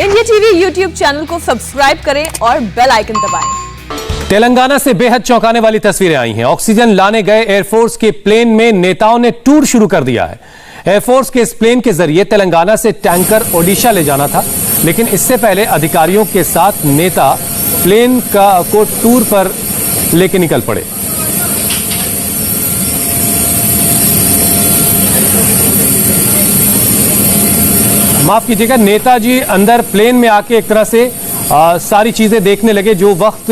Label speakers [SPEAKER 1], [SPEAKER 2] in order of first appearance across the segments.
[SPEAKER 1] India TV YouTube channel को subscribe करें और बेल आइकन दबाएं।
[SPEAKER 2] तेलंगाना से बेहद चौंकाने वाली तस्वीरें आई हैं। ऑक्सीजन लाने गए एयरफोर्स के प्लेन में नेताओं ने टूर शुरू कर दिया है। एयरफोर्स के इस प्लेन के जरिए तेलंगाना से टैंकर ओडिशा ले जाना था, लेकिन इससे पहले अधिकारियों के साथ नेता प्लेन को टूर पर लेके निकल पड़े। माफ कीजिएगा, नेताजी अंदर प्लेन में आके एक तरह से सारी चीजें देखने लगे। जो वक्त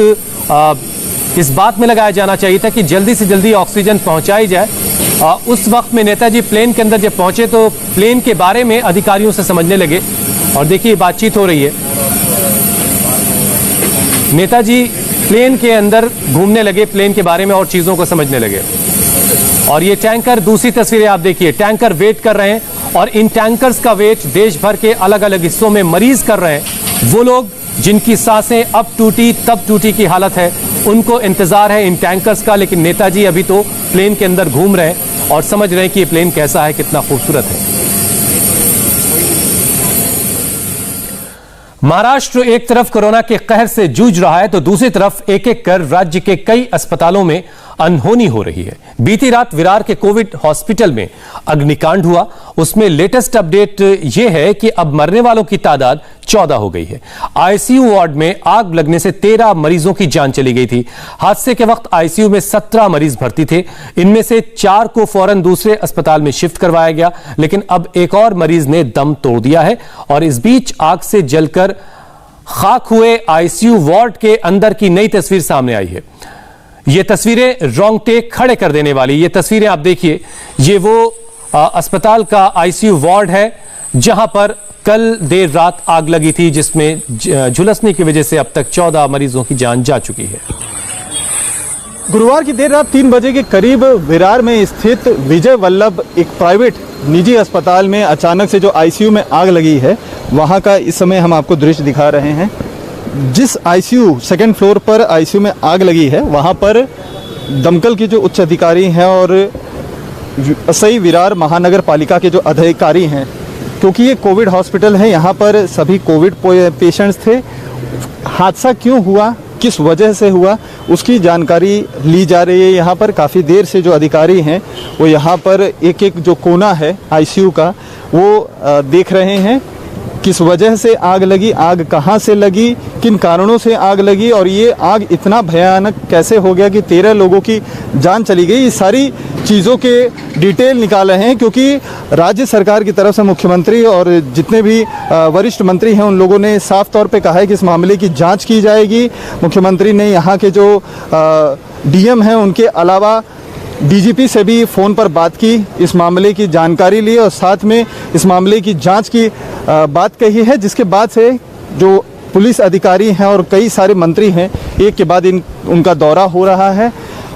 [SPEAKER 2] इस बात में लगाया जाना चाहिए था कि जल्दी से जल्दी ऑक्सीजन पहुंचाई जाए, उस वक्त में नेताजी प्लेन के अंदर जब पहुंचे तो प्लेन के बारे में अधिकारियों से समझने लगे। और देखिए बातचीत हो रही है, नेताजी प्लेन के अंदर घूमने लगे, प्लेन के बारे में और चीजों को समझने लगे। और ये टैंकर, दूसरी तस्वीरें आप देखिए, टैंकर वेट कर रहे हैं और इन टैंकर्स का वेट देश भर के अलग अलग हिस्सों में मरीज कर रहे हैं। वो लोग जिनकी सांसें अब टूटी तब टूटी की हालत है, उनको इंतजार है इन टैंकर्स का। लेकिन नेताजी अभी तो प्लेन के अंदर घूम रहे हैं और समझ रहे हैं कि ये प्लेन कैसा है, कितना खूबसूरत है। महाराष्ट्र एक तरफ कोरोना के कहर से जूझ रहा है तो दूसरी तरफ एक एक कर राज्य के कई अस्पतालों में अनहोनी हो रही है। बीती रात विरार के कोविड हॉस्पिटल में अग्निकांड हुआ। उसमें लेटेस्ट अपडेट यह है कि अब मरने वालों की तादाद 14 हो गई है। आईसीयू वार्ड में आग लगने से 13 मरीजों की जान चली गई थी। हादसे के वक्त आईसीयू में 17 मरीज भर्ती थे। इनमें से 4 को फौरन दूसरे अस्पताल में शिफ्ट करवाया गया, लेकिन अब एक और मरीज ने दम तोड़ दिया है। और इस बीच आग से जलकर खाक हुए आईसीयू वार्ड के अंदर की नई तस्वीर सामने आई है। ये तस्वीरें रोंगटे खड़े कर देने वाली। ये तस्वीरें आप देखिए, ये वो अस्पताल का आईसीयू वार्ड है जहां पर कल देर रात आग लगी थी, जिसमें झुलसने की वजह से अब तक 14 मरीजों की जान जा चुकी है।
[SPEAKER 3] गुरुवार की देर रात 3 बजे के करीब विरार में स्थित विजय वल्लभ एक प्राइवेट निजी अस्पताल में अचानक से जो आईसीयू में आग लगी है, वहां का इस समय हम आपको दृश्य दिखा रहे हैं। जिस आईसीयू सेकंड फ्लोर पर आईसीयू में आग लगी है, वहां पर दमकल के जो उच्च अधिकारी हैं और सही विरार महानगर पालिका के जो अधिकारी हैं, क्योंकि ये कोविड हॉस्पिटल है, यहाँ पर सभी कोविड पेशेंट्स थे। हादसा क्यों हुआ, किस वजह से हुआ, उसकी जानकारी ली जा रही है। यहाँ पर काफ़ी देर से जो अधिकारी हैं वो यहाँ पर एक एक जो कोना है आईसीयू का वो देख रहे हैं। किस वजह से आग लगी, आग कहां से लगी, किन कारणों से आग लगी और ये आग इतना भयानक कैसे हो गया कि 13 लोगों की जान चली गई। ये सारी चीज़ों के डिटेल निकाल रहे हैं, क्योंकि राज्य सरकार की तरफ से मुख्यमंत्री और जितने भी वरिष्ठ मंत्री हैं उन लोगों ने साफ तौर पे कहा है कि इस मामले की जांच की जाएगी। मुख्यमंत्री ने यहाँ के जो डीएम हैं उनके अलावा डीजीपी से भी फ़ोन पर बात की, इस मामले की जानकारी ली और साथ में इस मामले की जांच की बात कही है। जिसके बाद से जो पुलिस अधिकारी हैं और कई सारे मंत्री हैं, एक के बाद उनका दौरा हो रहा है।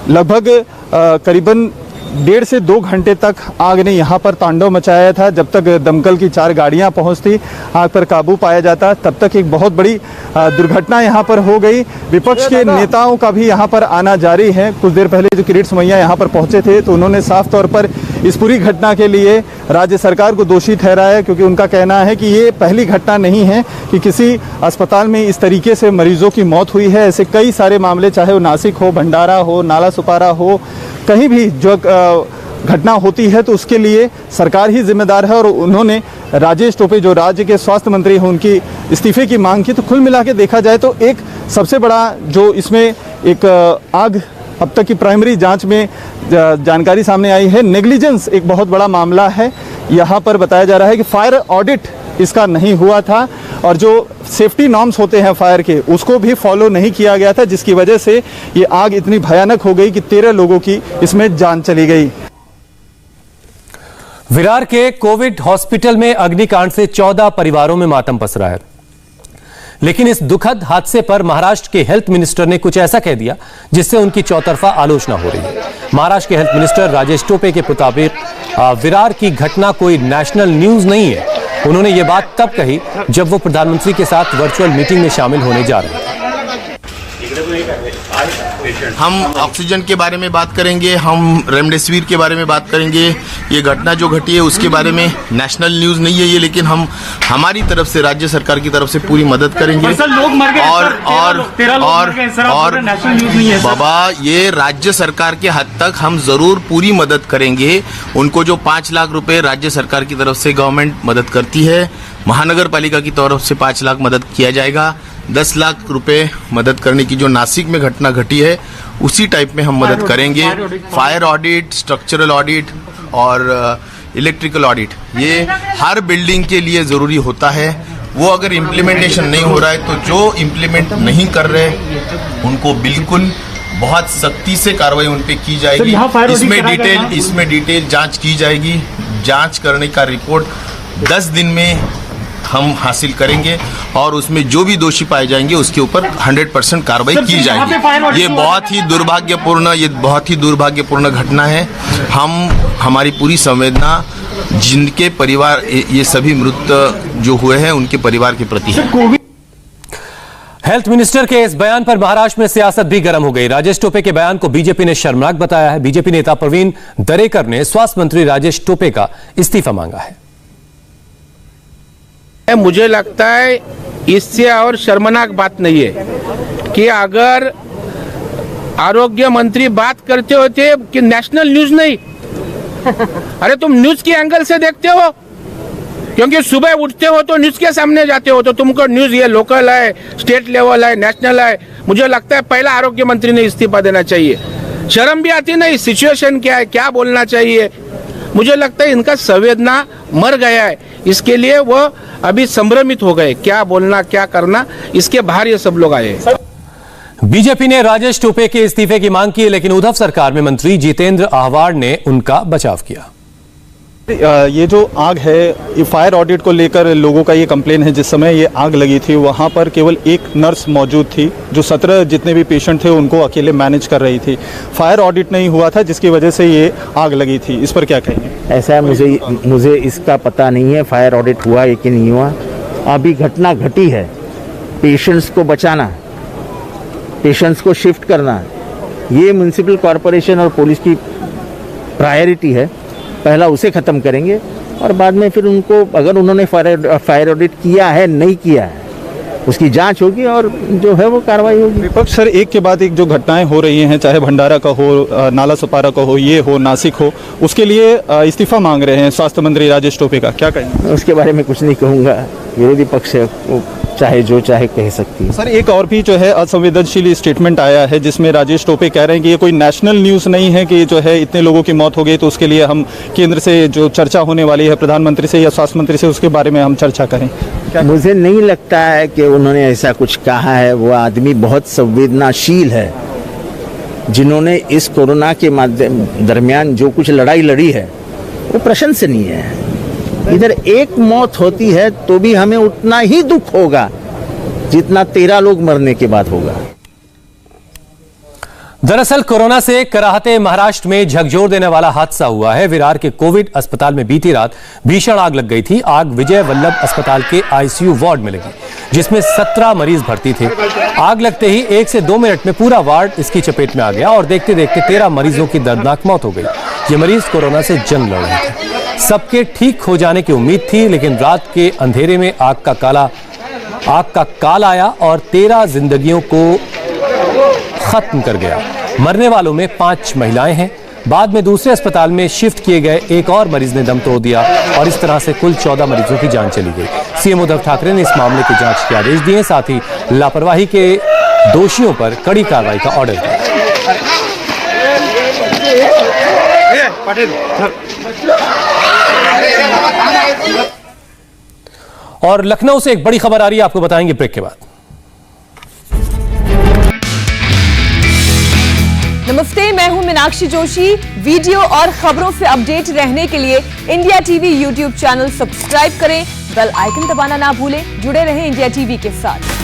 [SPEAKER 3] लगभग करीबन 1.5 से 2 घंटे तक आग ने यहाँ पर तांडव मचाया था। जब तक दमकल की 4 गाड़ियाँ पहुँचती, आग पर काबू पाया जाता, तब तक एक बहुत बड़ी दुर्घटना यहाँ पर हो गई। विपक्ष के नेताओं का भी यहाँ पर आना जारी है। कुछ देर पहले जो किरीट सोमैया यहाँ पर पहुँचे थे तो उन्होंने साफ तौर पर इस पूरी घटना के लिए राज्य सरकार को दोषी ठहराया, क्योंकि उनका कहना है कि ये पहली घटना नहीं है कि किसी अस्पताल में इस तरीके से मरीजों की मौत हुई है। ऐसे कई सारे मामले, चाहे वो नासिक हो, भंडारा हो, नाला सुपारा हो, कहीं भी जो घटना होती है तो उसके लिए सरकार ही जिम्मेदार है। और उन्होंने राजेश टोपे जो राज्य के स्वास्थ्य मंत्री हैं उनकी इस्तीफे की मांग की। तो कुल मिला के देखा जाए तो एक सबसे बड़ा जो इसमें एक आग अब तक की प्राइमरी जांच में जानकारी सामने आई है, नेग्लिजेंस एक बहुत बड़ा मामला है। यहाँ पर बताया जा रहा है कि फायर ऑडिट इसका नहीं हुआ था और जो सेफ्टी नॉर्म्स होते हैं फायर के, उसको भी फॉलो नहीं किया गया था, जिसकी वजह से ये आग इतनी भयानक हो गई कि 13 लोगों की इसमें जान चली गई।
[SPEAKER 2] विरार के कोविड हॉस्पिटल में अग्निकांड से 14 परिवारों में मातम पसरा है। लेकिन इस दुखद हादसे पर महाराष्ट्र के हेल्थ मिनिस्टर ने कुछ ऐसा कह दिया जिससे उनकी चौतरफा आलोचना हो रही है। महाराष्ट्र के हेल्थ मिनिस्टर राजेश टोपे के मुताबिक विरार की घटना कोई नेशनल न्यूज नहीं है। उन्होंने ये बात तब कही जब वो प्रधानमंत्री के साथ वर्चुअल मीटिंग में शामिल होने जा रहे थे।
[SPEAKER 4] हम ऑक्सीजन के बारे में बात करेंगे, हम रेमडेसिविर के बारे में बात करेंगे। ये घटना जो घटी है उसके बारे में नेशनल न्यूज़ नहीं है ये, लेकिन हम हमारी तरफ से, राज्य सरकार की तरफ से पूरी मदद करेंगे।
[SPEAKER 5] लोग मर गए
[SPEAKER 4] और
[SPEAKER 5] नेशनल न्यूज़ नहीं है
[SPEAKER 4] बाबा, ये राज्य सरकार के हद तक हम जरूर पूरी मदद करेंगे। उनको जो 5 लाख रुपए राज्य सरकार की तरफ से गवर्नमेंट मदद करती है, महानगर पालिका की तरफ से 5 लाख मदद किया जाएगा। 10 लाख रुपए मदद करने की जो नासिक में घटना घटी है उसी टाइप में हम मदद करेंगे। फायर ऑडिट, स्ट्रक्चरल ऑडिट और इलेक्ट्रिकल ऑडिट, ये हर बिल्डिंग के लिए जरूरी होता है। वो अगर इम्प्लीमेंटेशन नहीं हो रहा है तो जो इम्प्लीमेंट नहीं कर रहे उनको बिल्कुल बहुत सख्ती से कार्रवाई उन पे की जाएगी। इसमें डिटेल जांच की जाएगी। जांच करने का रिपोर्ट 10 दिन में हम हासिल करेंगे और उसमें जो भी दोषी पाए जाएंगे उसके ऊपर 100% कार्रवाई की जाएगी। ये बहुत ही दुर्भाग्यपूर्ण घटना है। हमारी पूरी संवेदना जिनके परिवार, ये सभी मृत जो हुए हैं उनके परिवार के प्रति है।
[SPEAKER 2] हेल्थ मिनिस्टर के इस बयान पर महाराष्ट्र में सियासत भी गर्म हो गई। राजेश टोपे के बयान को बीजेपी ने शर्मनाक बताया है। बीजेपी नेता प्रवीण दरेकर ने स्वास्थ्य मंत्री राजेश टोपे का इस्तीफा मांगा है।
[SPEAKER 6] मुझे लगता है इससे और शर्मनाक बात नहीं है कि अगर आरोग्य मंत्री बात करते होते कि नेशनल न्यूज नहीं, अरे तुम न्यूज के एंगल से देखते हो, क्योंकि सुबह उठते हो तो न्यूज के सामने जाते हो, तो तुमको न्यूज ये लोकल है, स्टेट लेवल है, नेशनल है। मुझे लगता है पहला आरोग्य मंत्री ने इस्तीफा देना चाहिए। शर्म भी आती नहीं, सिचुएशन क्या है, क्या बोलना चाहिए। मुझे लगता है इनका संवेदना मर गया है, इसके लिए वो अभी संभ्रमित हो गए, क्या बोलना क्या करना, इसके बाहर ये सब लोग आए।
[SPEAKER 2] बीजेपी ने राजेश टोपे के इस्तीफे की मांग की, लेकिन उद्धव सरकार में मंत्री जितेंद्र आहवाड़ ने उनका बचाव किया।
[SPEAKER 3] ये जो आग है, ये फायर ऑडिट को लेकर लोगों का ये कंप्लेन है। जिस समय ये आग लगी थी वहाँ पर केवल एक नर्स मौजूद थी जो 17 जितने भी पेशेंट थे उनको अकेले मैनेज कर रही थी। फायर ऑडिट नहीं हुआ था जिसकी वजह से ये आग लगी थी। इस पर क्या कहेंगे?
[SPEAKER 7] ऐसा है, मुझे इसका पता नहीं है फायर ऑडिट हुआ है कि नहीं हुआ। अभी घटना घटी है, पेशेंट्स को बचाना, पेशेंट्स को शिफ्ट करना, ये म्युनिसिपल कॉरपोरेशन और पुलिस की प्रायोरिटी है। पहला उसे ख़त्म करेंगे और बाद में फिर उनको, अगर उन्होंने फायर ऑडिट किया है नहीं किया है, उसकी जांच होगी और जो है वो कार्रवाई होगी।
[SPEAKER 3] विपक्ष सर एक के बाद एक जो घटनाएं हो रही हैं, चाहे भंडारा का हो, नाला सपारा का हो, ये हो, नासिक हो, उसके लिए इस्तीफा मांग रहे हैं स्वास्थ्य मंत्री राजेश टोपे का, क्या कहेंगे?
[SPEAKER 7] उसके बारे में कुछ नहीं कहूँगा, विरोधी पक्ष है, वो चाहे जो चाहे कह सकती है।
[SPEAKER 3] सर एक और भी जो है असंवेदनशील स्टेटमेंट आया है जिसमें राजेश टोपे कह रहे हैं कि ये कोई नेशनल न्यूज़ नहीं है कि जो है इतने लोगों की मौत हो गई तो उसके लिए हम केंद्र से जो चर्चा होने वाली है प्रधानमंत्री से या स्वास्थ्य मंत्री से, उसके बारे में हम चर्चा करें।
[SPEAKER 7] मुझे नहीं लगता है कि उन्होंने ऐसा कुछ कहा है। वो आदमी बहुत संवेदनाशील है, जिन्होंने इस कोरोना के दरमियान जो कुछ लड़ाई लड़ी है वो प्रशंसनीय है। इधर एक मौत होती है तो भी हमें उतना ही दुख होगा जितना 13 लोग मरने के बाद होगा।
[SPEAKER 2] दरअसल कोरोना से कराहते महाराष्ट्र में झकझोर देने वाला हादसा हुआ है। विरार के कोविड अस्पताल में बीती रात भीषण आग लग गई थी। आग विजय वल्लभ अस्पताल के आईसीयू वार्ड में लगी, जिसमें 17 मरीज भर्ती थे। आग लगते ही 1 से 2 मिनट में पूरा वार्ड इसकी चपेट में आ गया और देखते देखते 13 मरीजों की दर्दनाक मौत हो गई। ये मरीज कोरोना से जंग लड़ रहे थे। सबके ठीक हो जाने की उम्मीद थी, लेकिन रात के अंधेरे में आग का काल आया और 13 जिंदगियों को खत्म कर गया। मरने वालों में 5 महिलाएं हैं। बाद में दूसरे अस्पताल में शिफ्ट किए गए एक और मरीज ने दम तोड़ दिया और इस तरह से कुल 14 मरीजों की जान चली गई। सीएम उद्धव ठाकरे ने इस मामले की जांच के आदेश दिए, साथ ही लापरवाही के दोषियों पर कड़ी कार्रवाई का ऑर्डर दिया। और लखनऊ से एक बड़ी खबर आ रही है, आपको बताएंगे ब्रेक के बाद।
[SPEAKER 1] नमस्ते, मैं हूं मीनाक्षी जोशी। वीडियो और खबरों से अपडेट रहने के लिए India TV YouTube channel subscribe करें, बेल आइकन दबाना ना भूलें। जुड़े रहें इंडिया टीवी के साथ।